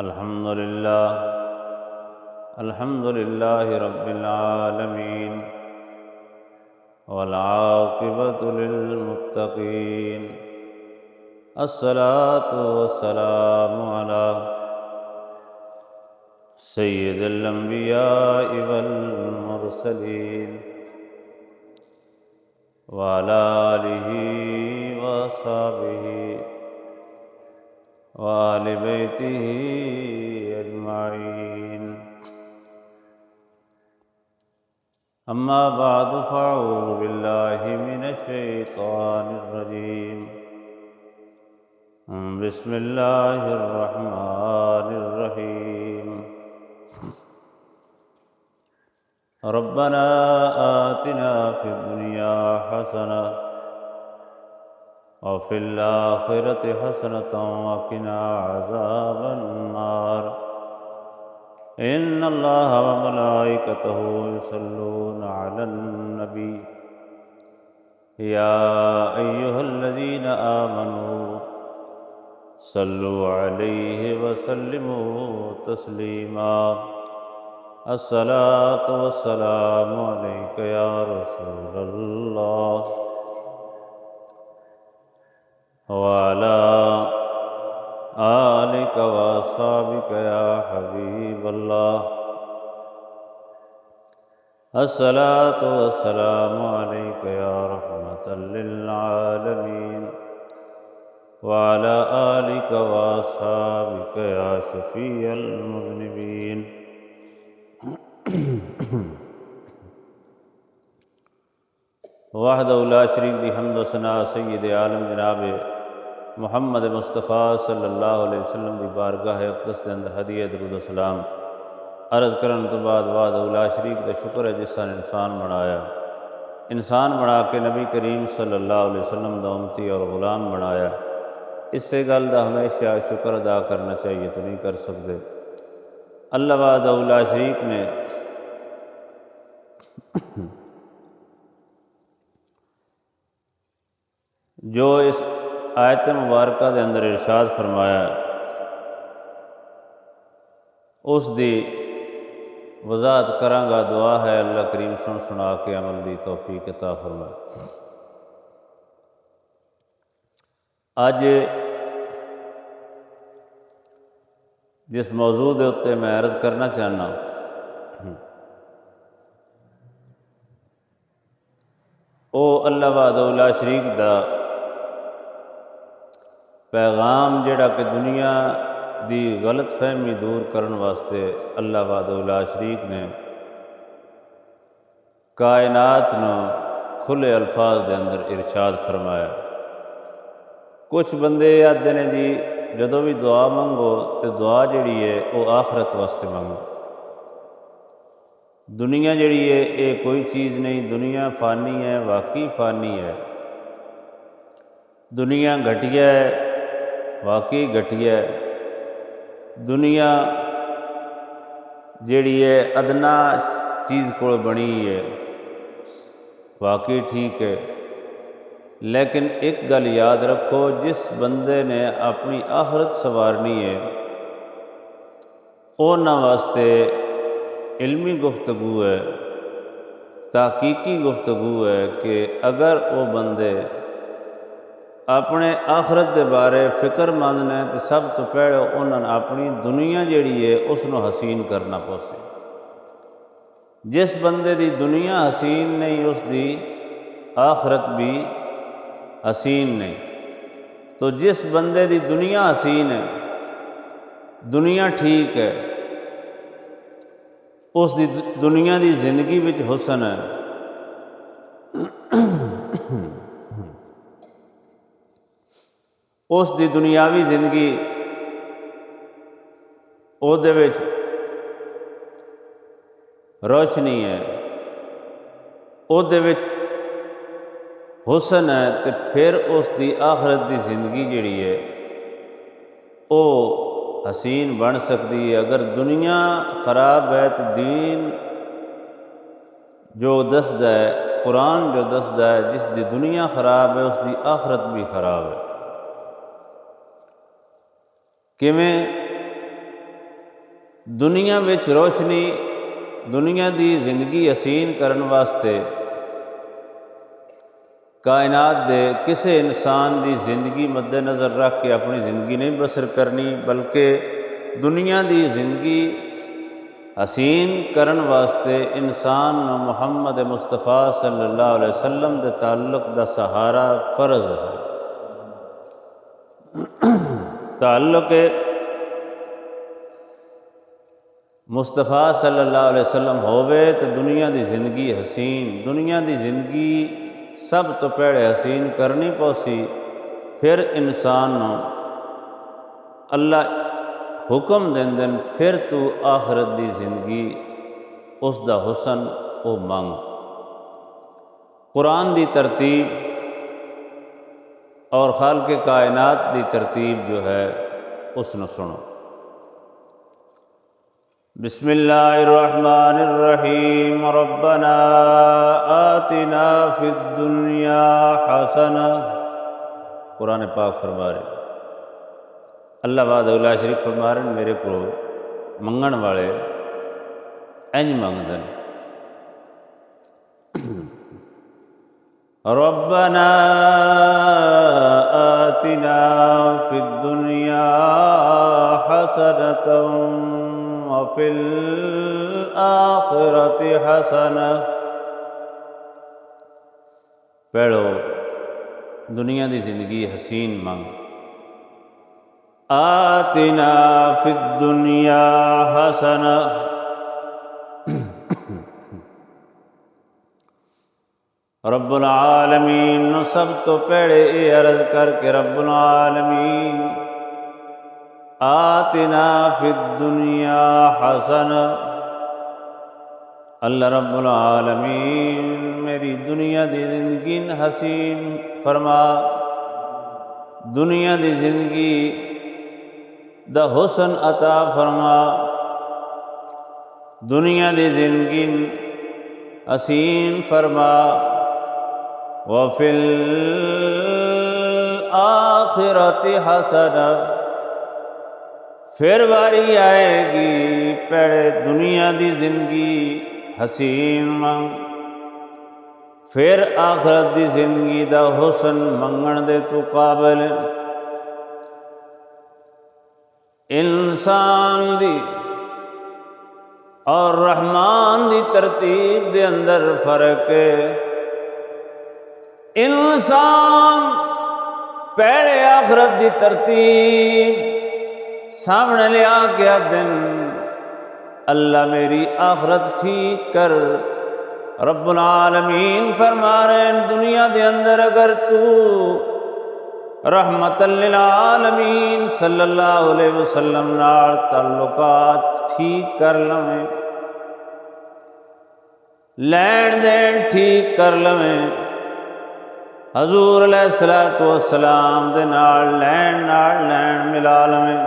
الحمد لله رب العالمين والعاقبة للمتقين الصلاة والسلام على سيد الأنبياء والمرسلين وعلى آله وصحبه وآل بيته أجمعين أما بعد فأعوذ بالله من الشيطان الرجيم بسم الله الرحمن الرحيم ربنا آتنا في الدنيا حسنة وفي الآخرة حسنة وقنا عذاب النار إن الله وملائكته يصلون على النبي يا أيها الذين آمنوا صلوا عليه وسلموا تسليما الصلاة والسلام عليك يا رسول الله وعلى آلك وأصحابك يا حبيب الله الصلاة والسلام عليك يا رحمة للعالمين وعلى آلك وأصحابك يا شفيع المذنبين وحدہ لا شریک دی حمد و ثنا سید عالم جناب محمد مصطفیٰ صلی اللہ علیہ وسلم دی بارگاہ اقدس دے اندر ہدیہ درود و سلام عرض کرن تو بعد وحدہ لا شریک دا شکر ہے جس نے انسان بنا کے نبی کریم صلی اللہ علیہ وسلم دا امتی اور غلام بنایا۔ اس سے گل دا ہمیشہ شکر ادا کرنا چاہیے تو نہیں کر سکتے۔ اللہ وحدہ لا شریک نے جو اس آیت مبارکہ دے اندر ارشاد فرمایا اس دی وضاحت کراں گا۔ دعا ہے اللہ کریم سنا کے عمل دی توفیق عطا فرمائے۔ اج جس موضوع دے اتے میں عرض کرنا چاہنا او اللہ وحدہ لا شریک دا پیغام جڑا کہ دنیا دی غلط فہمی دور کرن واسطے اللہ وحدہ لا شریک نے کائنات نو کھلے الفاظ دے اندر ارشاد فرمایا۔ کچھ بندے آدھے نے جی جدوں بھی دعا منگو تو دعا جڑی ہے وہ آخرت واسطے منگو، دنیا جڑی ہے یہ کوئی چیز نہیں، دنیا فانی ہے، واقعی فانی ہے، دنیا گھٹیا ہے، واقعی گھٹیا ہے، دنیا جڑی ہے ادنا چیز کو بنی ہے، واقعی ٹھیک ہے، لیکن ایک گل یاد رکھو، جس بندے نے اپنی آخرت سنوارنی ہے انہاں واسطے علمی گفتگو ہے، تحقیقی گفتگو ہے کہ اگر وہ بندے اپنے آخرت دے بارے فکر مند نے تو سب تو پہلے انہوں نے اپنی دنیا جیڑی ہے اس نو حسین کرنا پوسے۔ جس بندے دی دنیا حسین نہیں اس دی آخرت بھی حسین نہیں۔ تو جس بندے دی دنیا حسین ہے، دنیا ٹھیک ہے، اس دی دنیا دی زندگی وچ حسن ہے، اس دی دنیاوی زندگی او دے وچ روشنی ہے، او دے وچ حسن ہے، تو پھر اس دی آخرت دی زندگی جڑی ہے او حسین بن سکتی ہے۔ اگر دنیا خراب ہے تو دین جو دسدا ہے، قرآن جو دسدا ہے، جس دی دنیا خراب ہے اس دی آخرت بھی خراب ہے۔ کیویں دنیا وچ روشنی، دنیا دی زندگی حسین کرن واسطے کائنات دے کسے انسان دی زندگی مد نظر رکھ کے اپنی زندگی نہیں بسر کرنی، بلکہ دنیا دی زندگی حسین کرن واسطے انسان نو محمد مصطفیٰ صلی اللہ علیہ وسلم دے تعلق دا سہارا فرض ہے۔ تعلق مصطفیٰ صلی اللہ علیہ وسلم ہووے تو دنیا دی زندگی حسین، دنیا دی زندگی سب تو پہلے حسین کرنی پوسی، پھر انسان نو اللہ حکم دین دن پھر تو آخرت دی زندگی اس دا حسن او منگ۔ قرآن دی ترتیب اور خالق کائنات دی ترتیب جو ہے اس نو سنو۔ بسم اللہ الرحمن الرحیم، ربنا آتنا فی الدنیا حسنہ۔ قرآن پاک فرما رہے اللہ وحدہ لا شریک فرما رہے میرے کو منگن والے انج منگدن، ربنا آتنا فی الدنیا حسنۃ وفی الآخرۃ حسنہ۔ پڑھو دنیا دی زندگی حسین منگ، آتنا فی الدنیا حسنہ۔ رب العالمین نو سب تو پہلے اے عرض کر کے رب العالمین آتنا فی الدنیا حسنہ، اللہ رب العالمین میری دنیا دی زندگی حسین فرما، دنیا دی زندگی دا حسن عطا فرما، دنیا دی زندگی حسین فرما، وفی الآخرۃ حسنہ۔ پھر باری آئے گی پہلے دنیا دی زندگی حسین منگ، پھر آخرت دی زندگی دا حسن منگن دے تو قابل۔ انسان دی اور رحمان دی ترتیب دے اندر فرق ہے۔ انسان پہلے آخرت دی ترتیب سامنے لیا کیا دن اللہ میری آخرت ٹھیک کر۔ رب العالمین فرما رہے ہیں دنیا دے اندر اگر تو رحمت للعالمین صلی اللہ علیہ وسلم نال تعلقات ٹھیک کر لویں، لین دین ٹھیک کر لویں، حضور علیہ السلام دے نال لین ملا لویں،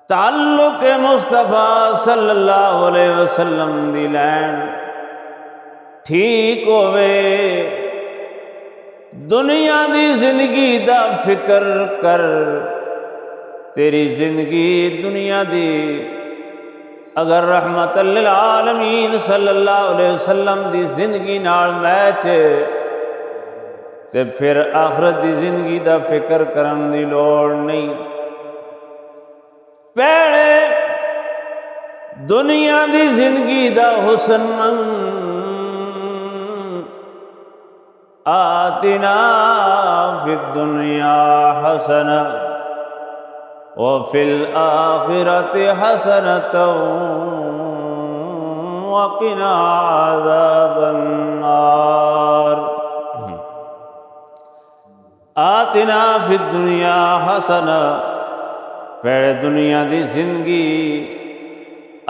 تعلق مصطفیٰ صلی اللہ علیہ وسلم دی لین ٹھیک ہوئے، دنیا دی زندگی دا فکر کر، تیری زندگی دنیا دی اگر رحمت للعالمین صلی اللہ علیہ وسلم دی زندگی نال میچ تے پھر آخرت دی زندگی دا فکر کرن دی لوڑ نہیں۔ پہلے دنیا دی زندگی دا حسن منگ، آتنا فی الدنیا حسنہ وفی الآخرۃ حسنۃ وقنا عذاب النار۔ آتنا فی الدنیا حسنہ، پہلے دنیا دی زندگی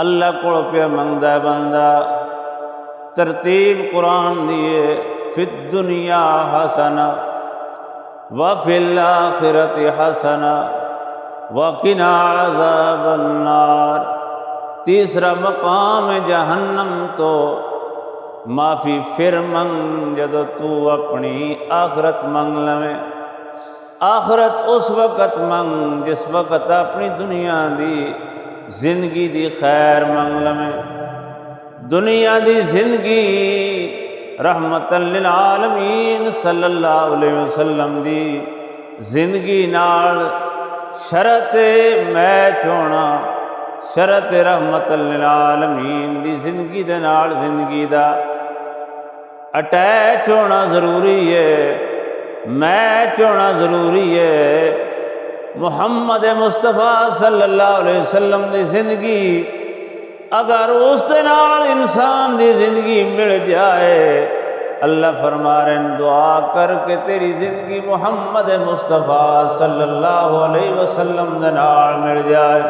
اللہ کو پہ منگدا بندہ، ترتیب قرآن دیے فی الدنیا حسنہ وفی الآخرۃ حسنہ وقنا عذاب النار۔ تیسرا مقام جہنم تو معافی پھر منگ جدو تو اپنی آخرت منگ لویں۔ آخرت اس وقت منگ جس وقت اپنی دنیا دی زندگی دی خیر منگ لویں، دنیا دی زندگی رحمت للعالمین صلی اللہ علیہ وسلم دی زندگی نال شرط میچ ہونا، شرط رحمت للعالمین دی زندگی دے نال زندگی دا اٹیچ ہونا ضروری ہے، میچ ہونا ضروری ہے۔ محمد مصطفیٰ صلی اللہ علیہ وسلم دی زندگی اگر اس دے نال انسان دی زندگی مل جائے، اللہ فرما رہے ہیں دعا کر کے تیری زندگی محمد مصطفیٰ صلی اللہ علیہ وسلم دے نال مل جائے،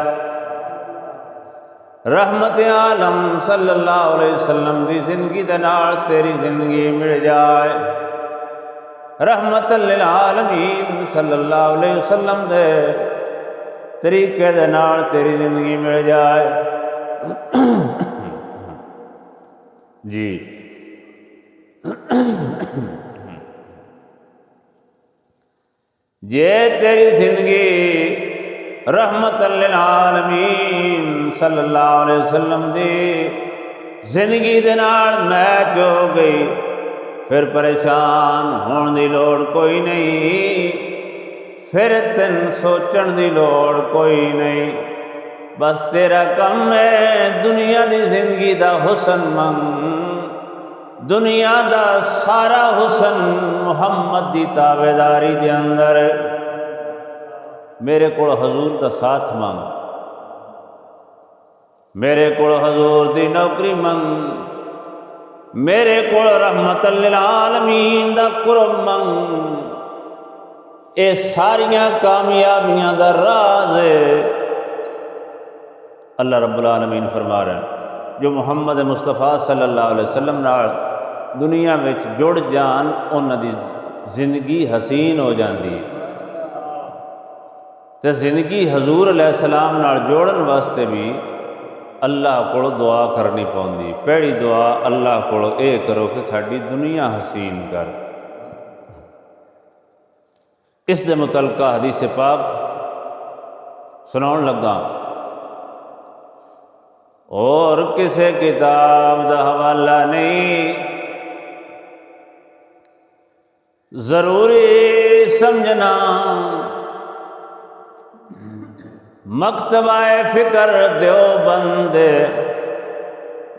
رحمت عالم صلی اللہ علیہ وسلم دی زندگی دے نال تیری زندگی مل جائے، رحمت للعالمین صلی اللہ علیہ وسلم دے طریقے دے نال تیری زندگی مل جائے۔ جی جے تیری زندگی رحمت للعالمین صلی اللہ علیہ وسلم دی زندگی دے نال میچ ہو گئی، پھر پریشان ہون دی لوڑ کوئی نہیں، پھر تن سوچن دی لوڑ کوئی نہیں، بس تیرا کم ہے دنیا دی زندگی دا حسن منگ، دنیا دا سارا حسن محمد دی تابعداری دے اندر، میرے کو حضور دا ساتھ منگ، میرے کو حضور دی نوکری منگ، میرے کو رحمت للعالمین دا قرب منگ، اے ساریاں کامیابیاں دا راز ہے۔ اللہ رب العالمین فرما رہے ہیں جو محمد مصطفیٰ صلی اللہ علیہ وسلم نال دنیا میں جڑ جان انہاں دی زندگی حسین ہو جاندی ہے، تے زندگی حضور علیہ السلام نال جوڑن واسطے بھی اللہ کو دعا کرنی پوندی، پہلی دعا اللہ کو اے کرو کہ ساڈی دنیا حسین کر۔ اس دے متعلقہ حدیث پاک سناؤن لگا، اور کسے کتاب دا حوالہ نہیں، ضروری سمجھنا مکتبہ فکر دیوبند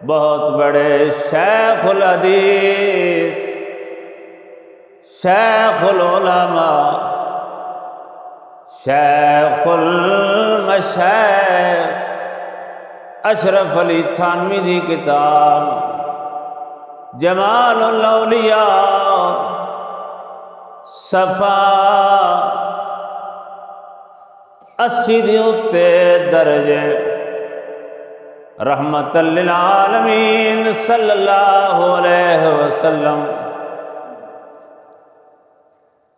بہت بڑے شیخ الحدیث، شیخ العلماء، شیخ المشائخ اشرف علی تھانوی دی کتاب جمال الاولیاء صفحہ 80 دی اتے درجے رحمت للعالمین صلی اللہ علیہ وسلم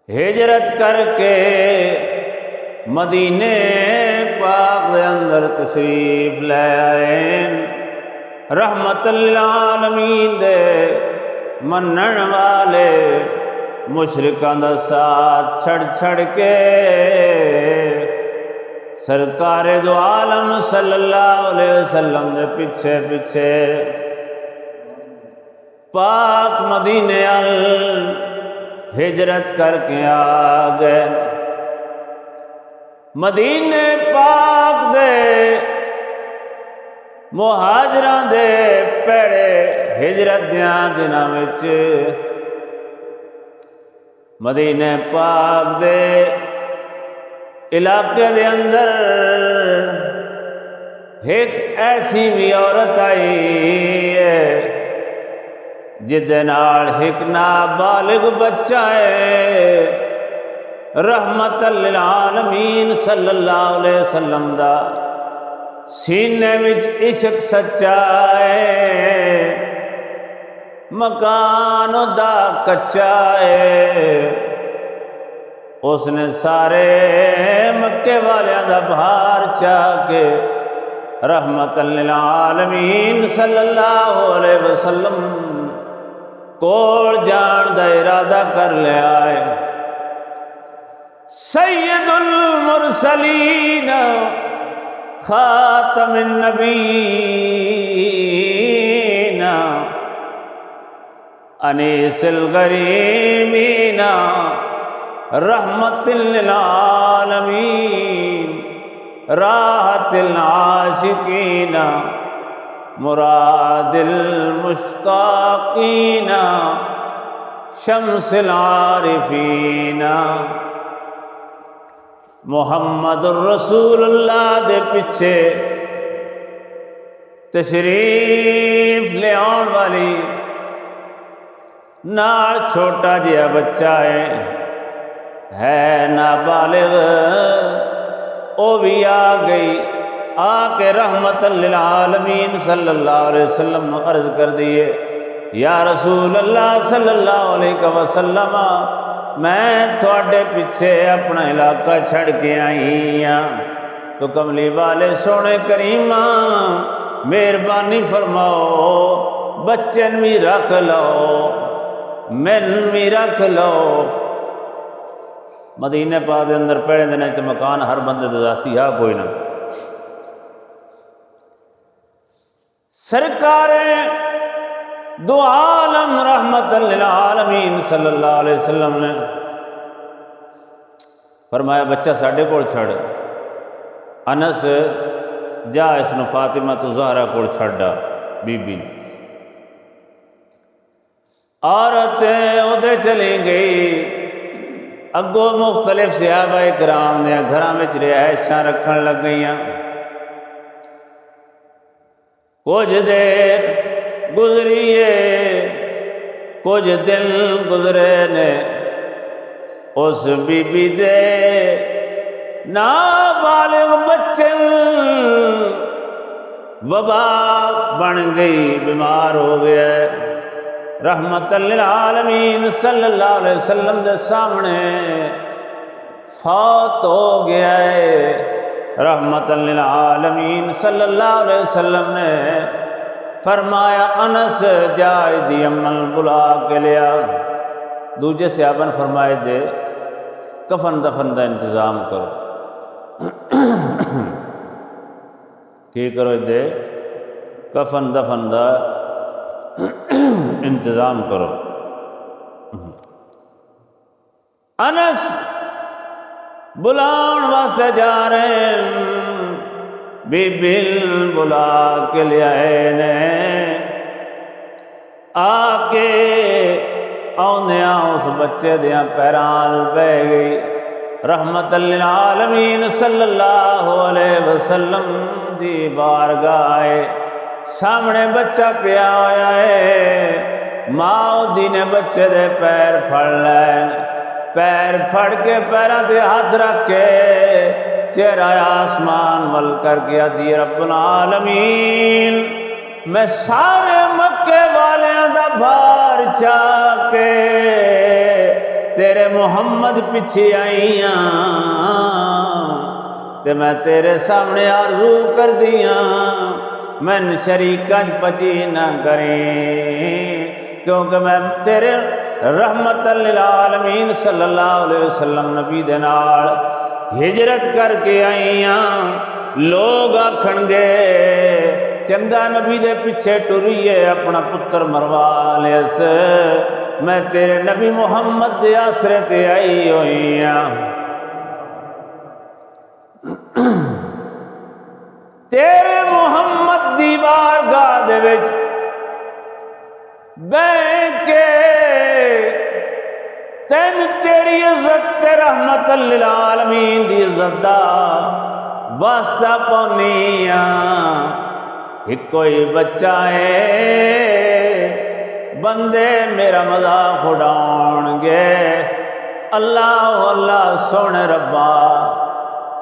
ہجرت کر کے مدینے پاک دے اندر تشریف لے آئے، رحمت للعالمین دے منن والے مشرکاں دا ساتھ چھڑ چھڑ کے سرکار دو عالم صلی اللہ علیہ وسلم دے پیچھے پیچھے پاک مدینے ہجرت کر کے آ گئے۔ مدینے پاک دے مہاجراں دے پیڑے ہجرت دیاں دناں وچ مدینے پاک دے علاقے دے اندر ایک ایسی بھی عورت آئی ہے جدے نال ایک نابالغ بچہ ہے، رحمت للعالمین صلی اللہ علیہ وسلم دا سینے وچ عشق سچا ہے، مکان دا کچا ہے، اس نے سارے مکے والیاں دا بھار چاہ کے رحمت للعالمین صلی اللہ علیہ وسلم کول جان دا ارادہ کر لیا ہے۔ سید المرسلین خاتم النبیین انیس الغریبین رحمت للعالمین راحت العاشقین مراد المشتاقین شمس العارفین محمد الرسول اللہ دے پچھے تشریف لے آن والی نال چھوٹا جہا بچہ ہے نابالغ، او بھی آ گئی، آ کے رحمت للعالمین صلی اللہ علیہ وسلم نے عرض کر دیے، یا رسول اللہ صلی اللہ علیہ وسلم میں تھوڑے پیچھے اپنا علاقہ چھڑ کے آئی ہاں، تو کملی والے سونے کریم مہربانی فرماؤ بچن بھی رکھ لو، من بھی رکھ لو۔ مدینے پاک دے اندر پہلے دن تے مکان ہر بندے دے ذاتی ہے کوئی نہ، سرکار دو عالم رحمت للعالمین صلی اللہ علیہ وسلم نے فرمایا بچہ ساڈے کول چھڑ، انس جا اس نو فاطمہ تو زہرا کول چھڑا، بی بی عورتیں اودے چلی گئی، اگوں مختلف صحابہ کرام نے گھراں وچ رہائشاں رکھن لگ گئیاں، کچھ دیر گزریے کچھ دن گزرے نے، اس بی بی دے نابالغ بچے وبا بن گئی، بیمار ہو گیا، رحمت للعالمین صلی اللہ علیہ وسلم دے سامنے فوت ہو گیا ہے۔ رحمت للعالمین صلی اللہ علیہ وسلم نے فرمایا انس جا دی عمل بلا کے لیا، دوجے صحابہ نے فرمائے دے کفن دفن دا انتظام کرو، کی کرو دے کفن دفن دا انتظام کرو۔ انس بلاؤن واسطے جا رہے ہیں، بی بل بلا کے لے آئے نے، آ کے آؤندیاں اس بچے دیاں پیران بہ گئی، رحمت للعالمین صلی اللہ علیہ وسلم دی بارگاہ سامنے بچہ پیا ہویا ہے، ماں دی نے بچے دے پیر پھڑ لین، پیر پھڑ کے پیروں تے ہاتھ رکھ کے چہرہ آسمان ول کر کے آدھی رب العالمین میں سارے مکے والیاں دا بھار چاہ کے تیرے محمد پیچھے آئی ہاں، تے میں تیرے سامنے آرزو کر دیاں من شریکاں پچی نہ کریں، کیونکہ میں تیرے رحمت للعالمین صلی اللہ علیہ وسلم نبی دے نال ہجرت کر کے آئی ہاں، لوگ آکھن گے چنگا نبی دے پیچھے ٹریے اپنا پتر مروا لیس، میں تیرے نبی محمد دے آسرے تے آئی ہوئی ہاں، تیرے محمد دی بارگاہ دے وچ بیٹھ کے تین تیری عزت تے رحمت للعالمین دی عزت دا واسطہ پونیاں، ایک کوئی بچہ ہے بندے میرا مذاق اڑاؤن گے، اللہ اللہ سونے ربا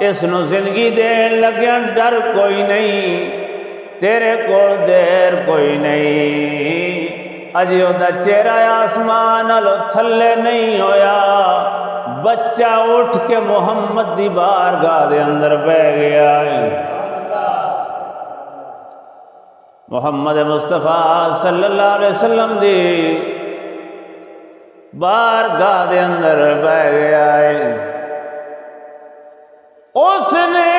اس نو زندگی دین لگیا ڈر کوئی نہیں، تیرے کول دیر کوئی نہیں، اجیو دا چہرہ آسمان الو تھلے نہیں ہویا، بچہ اٹھ کے محمد دی بارگاہ دے اندر بہ گیا ہے، محمد مصطفیٰ صلی اللہ علیہ وسلم دی بارگاہ دے اندر بہ گیا ہے، اس نے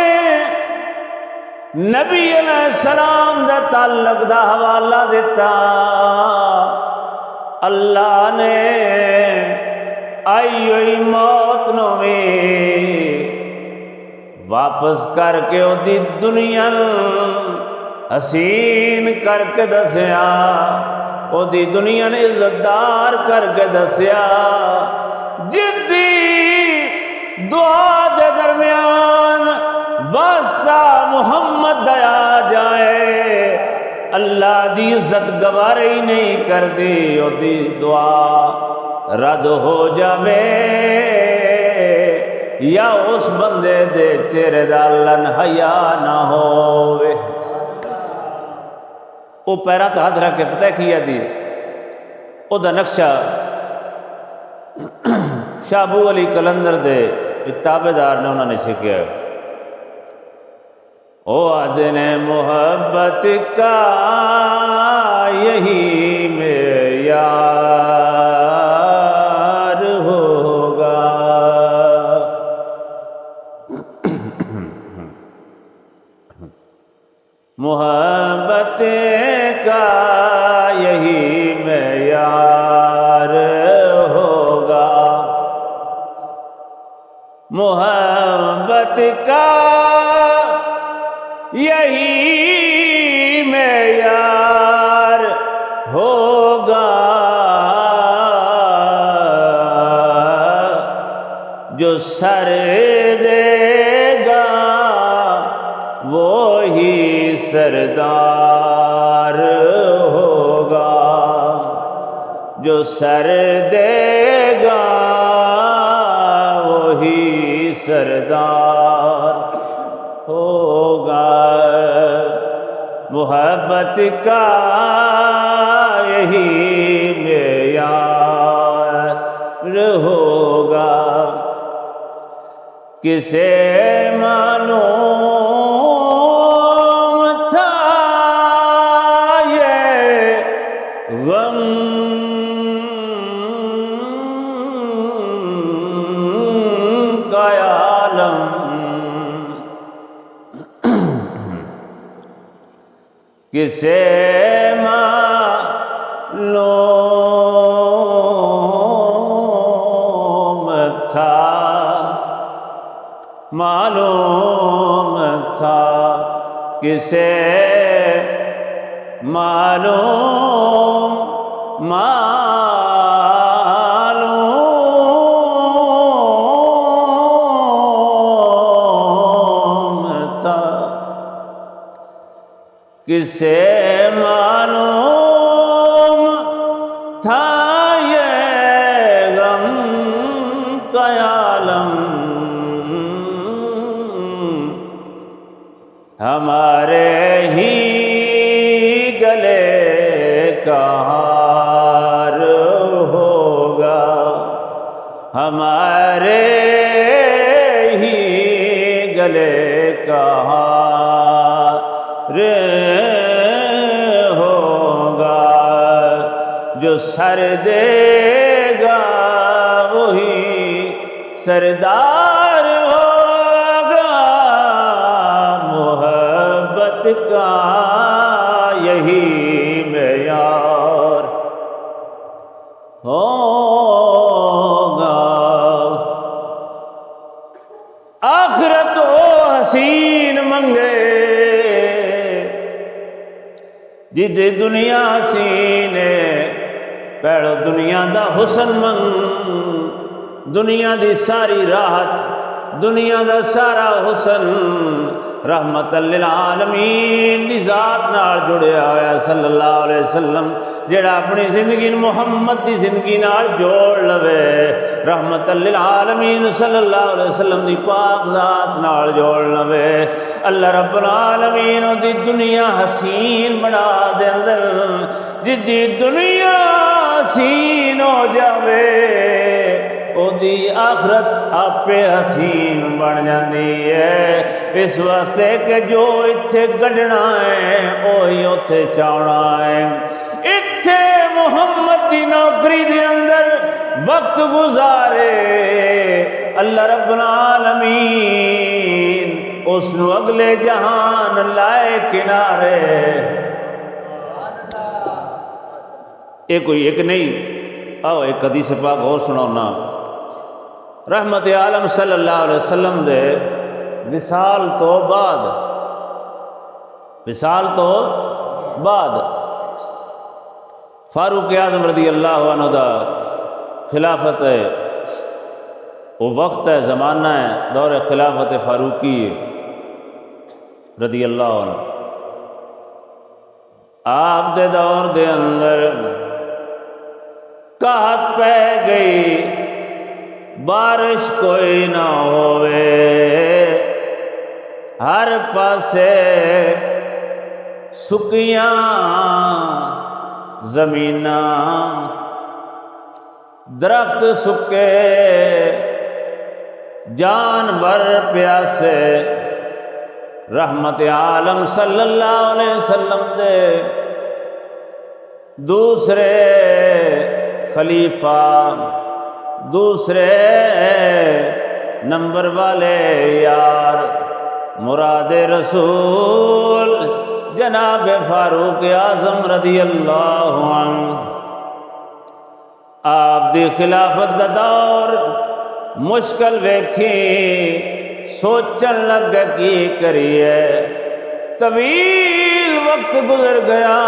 نبی علیہ السلام دے تعلق دا حوالہ دیتا، اللہ نے آئی ہوئی موت نو بھی واپس کر کے او دی دنیا حسین کر کے دسیا، او دی دنیا نے عزتدار کر کے دسیا۔ جدی دعا دے درمیان واسطہ محمد دیا جائے، اللہ دی عزت گوارا ہی نہیں کر دی، او دی دعا رد ہو جاوے، یا اس بندے دے چہرے دا لن حیا نہ ہووے۔ او پیرا تو ہاتھ رکھ کے پتہ کیا دی، او دا نقشہ شاہ ابو علی کلندر دے ایک تابعدار نے انہوں نے چھکیا ہے۔ او عدن محبت کا یہی معیار ہوگا، محبت کا یہی معیار ہوگا، محبت کا یہی معیار ہوگا، جو سر دے گا وہی سردار ہوگا، جو سر دے گا وہی سردار ہوگا، محبت کا یہی معیار ہوگا، کسے معلوم تھا یہ غم کا عالم، کسے معلوم تھا، معلوم تھا، کسے معلوم تھا، کسے معلوم تھا یہ غم کا عالم، ہمارے ہی گلے کا ہار ہوگا، ہمارے ہی گلے کا ہار ہوگا، جو سر دے گا وہی سردار ہوگا، محبت کا یہی معیار ہوگا، آخرت او حسین منگے جد دنیا حسین پیڑو دنیا دا حسن منگ، دنیا دی ساری راحت، دنیا دا سارا حسن رحمت للعالمین دی ذات نال جڑیا ہویا صلی اللہ علیہ وسلم، جڑا اپنی زندگی محمد دی زندگی نال جوڑ لوے، رحمت للعالمین صلی اللہ علیہ وسلم دی پاک ذات نال جوڑ لوے، اللہ رب العالمین دی دنیا حسین بنا دے، جدی دنیا حسین ہو جاوے او دی آخرت آپ حسین بن جاندی ہے، اس واسطے کہ جو اتھے گڈنا ہے وہی اتھے چاونا ہے، اتھے محمد دی نوکری دے اندر وقت گزارے، اللہ رب العالمین اس نو اگلے جہان لائے کنارے۔ یہ کوئی ایک نہیں، آؤ ایک حدیث پاک اور سناؤنا۔ رحمت عالم صلی اللہ علیہ وسلم دے وصال تو بعد فاروق اعظم رضی اللہ عنہ دا خلافت ہے، وہ وقت ہے، زمانہ ہے، دور خلافت فاروقی رضی اللہ عنہ۔ آپ دے دور دے اندر قحط پہ گئی، بارش کوئی نہ ہوئے، ہر پاسے سکیاں زمیناں، درخت سکے، جانور پیاسے۔ رحمت عالم صلی اللہ علیہ وسلم دے دوسرے خلیفہ، دوسرے نمبر والے یار، مراد رسول جناب فاروق اعظم رضی اللہ عنہ۔ آپ دی خلافت دا دور مشکل ویکھی، سوچن لگ کی کریے، طویل وقت گزر گیا،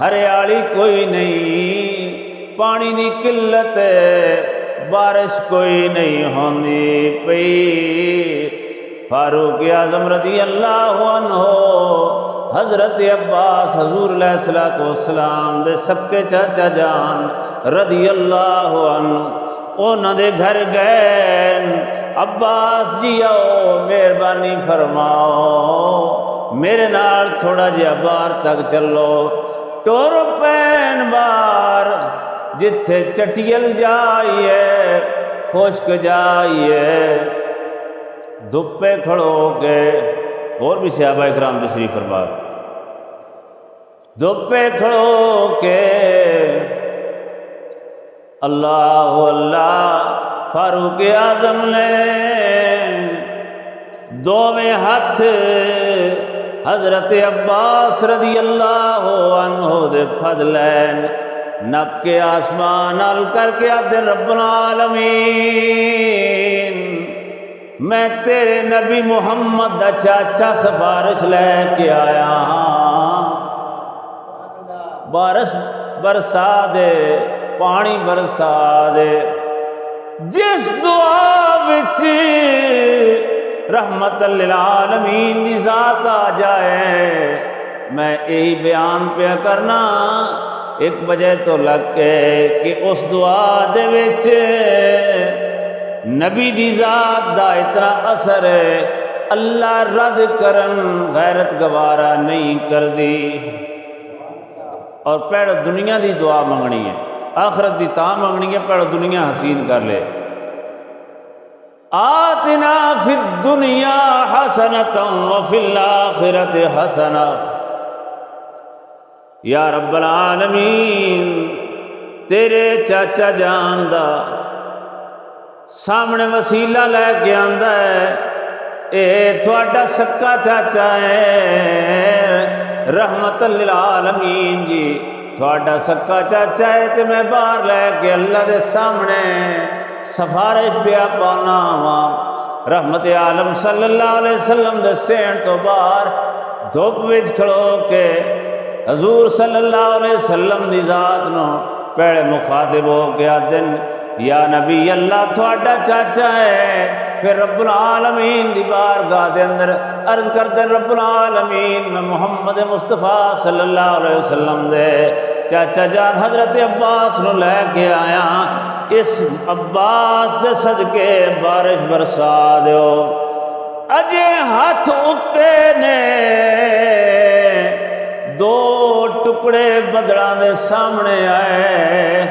ہریالی کوئی نہیں، پانی دی قلت ہے، بارش کوئی نہیں ہوندی پئی۔ فاروق اعظم رضی اللہ عنہ حضرت عباس حضور علیہ السلام دے سکے چاچا جان رضی اللہ عنہ انہاں دے گھر گئے۔ عباس جی آؤ، مہربانی فرماؤ، میرے نال تھوڑا جہا باہر تک چلو، ٹور پین بار جتھے چٹیل جائیے، خشک جائیے، دھپے کھڑو کے، اور بھی صحابہ اکرام تشریف فرما، دھپے کھڑو کے اللہ اللہ فاروق اعظم نے دوویں ہاتھ حضرت عباس رضی اللہ عنہ دے فضلین نپ کے آسمان نال کر کے آدھے رب العالمین، میں تیرے نبی محمد دا چاچا سفارش لے کے آیا ہاں، بارش برسا دے، پانی برسا دے، جس دعا وچ رحمت للعالمین دی ذات آ جائے، میں یہی بیان پہ کرنا ایک وجہ تو لگ کے کہ اس دعا دے وچ نبی دی ذات دا اتنا اثر ہے، اللہ رد کرن غیرت گوارا نہیں کر دی، اور پہلے دنیا دی دعا منگنی ہے، آخرت دی تا منگنی ہے، پہلے دنیا حسین کر لے۔ آتنا فی الدنیا حسنۃ وفی الآخرۃ حسنہ، یا رب العالمین تیرے چاچا جان دا سامنے وسیلہ لے کے آندا ہے، اے تھوڑا سکا چاچا ہے، رحمت للعالمین جی تھوڑا سکا چاچا ہے، تے میں باہر لے کے اللہ دے سامنے سفارش پیا پانا ہاں۔ رحمت عالم صلی اللہ علیہ وسلم دے سین تو باہر دھوپ وچ کھڑو کے حضور صلی اللہ علیہ وسلم دی ذات نو پیڑے مخاطب ہو کے آدن، یا نبی اللہ تھوڑا چاچا ہے۔ پھر رب العالمین دی بارگاہ دے اندر عرض کرتے رب العالمین میں محمد مصطفیٰ صلی اللہ علیہ وسلم دے چاچا جان حضرت عباس نو لے کے آیا، اس عباس دے صدقے بارش برسا دیو۔ اجے ہاتھ اتے نے دو ٹکڑے بدڑاں دے سامنے آئے،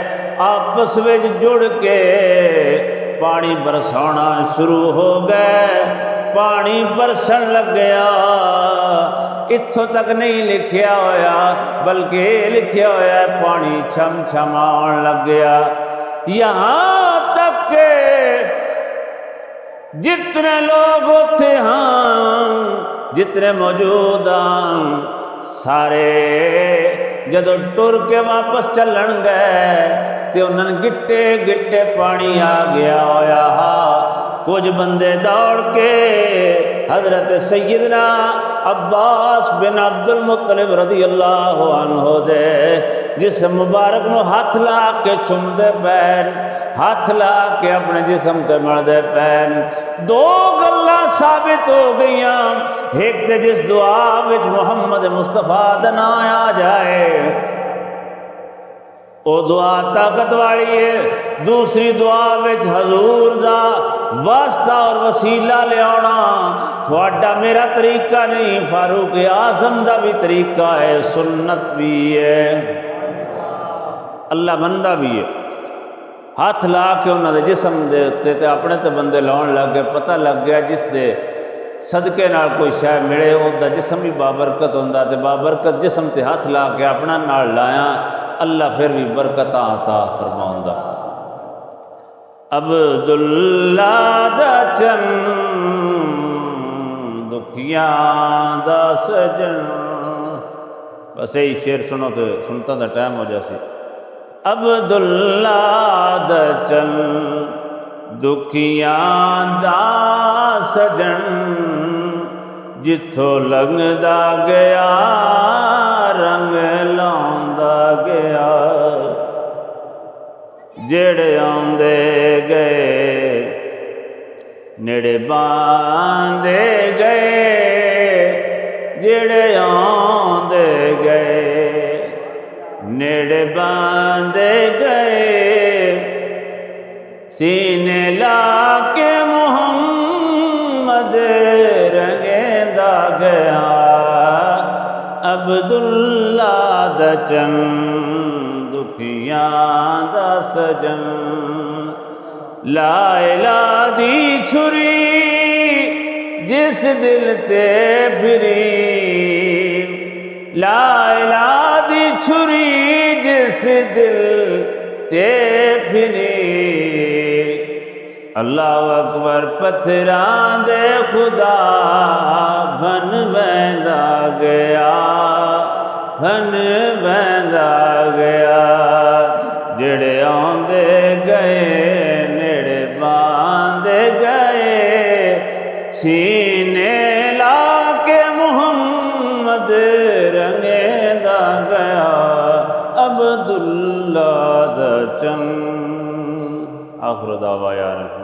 آپس وچ جڑ کے پانی برسانا شروع ہو گئے، پانی برسن لگ گیا۔ اتھوں تک نہیں لکھیا ہویا بلکہ لکھیا ہویا ہے پانی چھم چھم آن لگ گیا، یہاں تک کہ جتنے لوگ اتنے ہاں جتنے موجود ہیں سارے جدو ٹر کے واپس چلن گئے تو انہوں نے گٹے گٹے پانی آ گیا ہویا کچھ بندے دوڑ کے حضرت سیدنا عباس بن عبد المطلب رضی اللہ عنہ دے جسم مبارک نو ہاتھ لا کے چوم دے پین ہاتھ لا کے اپنے جسم تے مل دے پین دو گلاں ثابت ہو گئیاں ایک تے جس دعا وچ محمد مصطفیٰ دا نام آ جائے او دعا طاقت والی ہے دوسری دعا وچ حضور دا واسطہ اور وسیلہ لے آنا تھوڑا میرا طریقہ نہیں فاروق اعظم دا بھی طریقہ ہے سنت بھی ہے اللہ بندہ بھی ہے ہاتھ لا کے انہوں نے جسم دے تے اپنے تے بندے لاؤن لگ گئے پتہ لگ گیا جس دے صدقے نال کوئی شے ملے او دا جسم بھی بابرکت ہوندا تے بابرکت جسم تے ہاتھ لا کے اپنا نال لایا اللہ پھر بھی برکت عطا فرماؤں گا عبداللہ دا چن دکھیاں دا سجن بس یہی شعر سنو تو سنتا دا ٹائم ہو جاسی عبداللہ دا چن دکھیاں دا سجن جتھوں لنگدا گیا رنگ لاؤندا گیا جڑے آندے گئے نیڑے باندے گئے جڑے آندے گئے نیڑے باندے گئے سینے لا کے محمد رنگیندا گیا عبداللہ دا چن دکھیاں دا سجن لا الہ دی چھری جس دل تے پھری لا الہ دی چھری جس دل تے پھری اللہ اکبر پتھراں دے خدا بن بیندا گیا بن بیندا گیا جڑے آندے گئے نیڑے باندے گئے سینے لا کے محمد رنگیندا گیا عبداللہ دا چن آخر دعویٰ یا رب